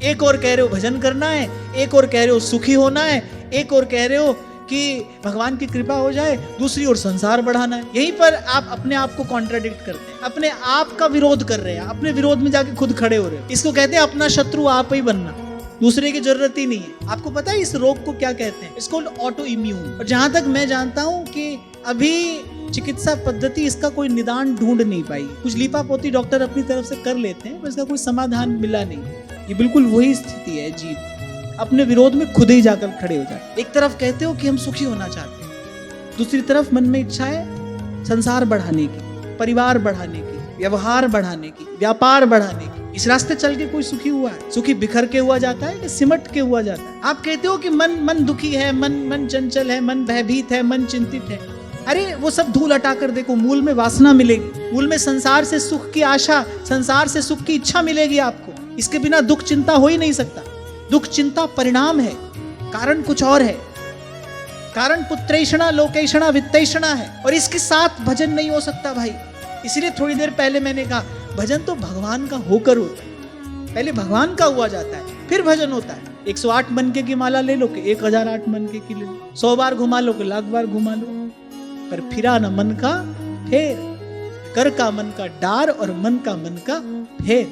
एक और कह रहे हो भजन करना है, एक और कह रहे हो सुखी होना है, एक और कह रहे हो कि भगवान की कृपा हो जाए, दूसरी ओर संसार बढ़ाना है। यहीं पर आप अपने आप को कॉन्ट्राडिक्ट करते हैं, अपने आप का विरोध कर रहे हैं, अपने विरोध में जाके खुद खड़े हो रहे हो। इसको कहते हैं अपना शत्रु आप ही बनना, दूसरे की जरूरत ही नहीं है। आपको पता है इस रोग को क्या कहते हैं? इसको ऑटो इम्यून। और जहां तक मैं जानता हूं कि अभी चिकित्सा पद्धति इसका कोई निदान ढूंढ नहीं पाई। कुछ लीपापोती डॉक्टर अपनी तरफ से कर लेते हैं पर इसका कोई समाधान मिला नहीं। ये बिल्कुल वही स्थिति है जीव, अपने विरोध में खुद ही जाकर खड़े हो जाते। एक तरफ कहते हो कि हम सुखी होना चाहते हैं, दूसरी तरफ मन में इच्छा है संसार बढ़ाने की, परिवार बढ़ाने की, व्यवहार बढ़ाने की, व्यापार बढ़ाने की। इस रास्ते चल के कोई सुखी हुआ है? सुखी बिखर के हुआ जाता है कि सिमट के हुआ जाता है? आप कहते हो कि मन दुखी है, मन चंचल है, मन भयभीत है, मन चिंतित है। अरे वो सब धूल हटाकर देखो, मूल में वासना मिलेगी, मूल में संसार से सुख की आशा, संसार से सुख की इच्छा मिलेगी आपको। इसके बिना दुख चिंता हो ही नहीं सकता। दुख चिंता परिणाम है, कारण कुछ और है। कारण पुत्रेषणा लोकेषणा वित्तेषणा है, और इसके साथ भजन नहीं हो सकता भाई। इसलिए थोड़ी देर पहले मैंने कहा भजन तो भगवान का होकर होता है। पहले भगवान का हुआ जाता है, फिर भजन होता है। 108 मनके की माला ले लो कि 1008 मनके की ले लो, 100 बार घुमा लो कि 1,00,000 बार घुमा लो, पर फिरा न मन का फेर। कर का मन का डार और मन का फेर।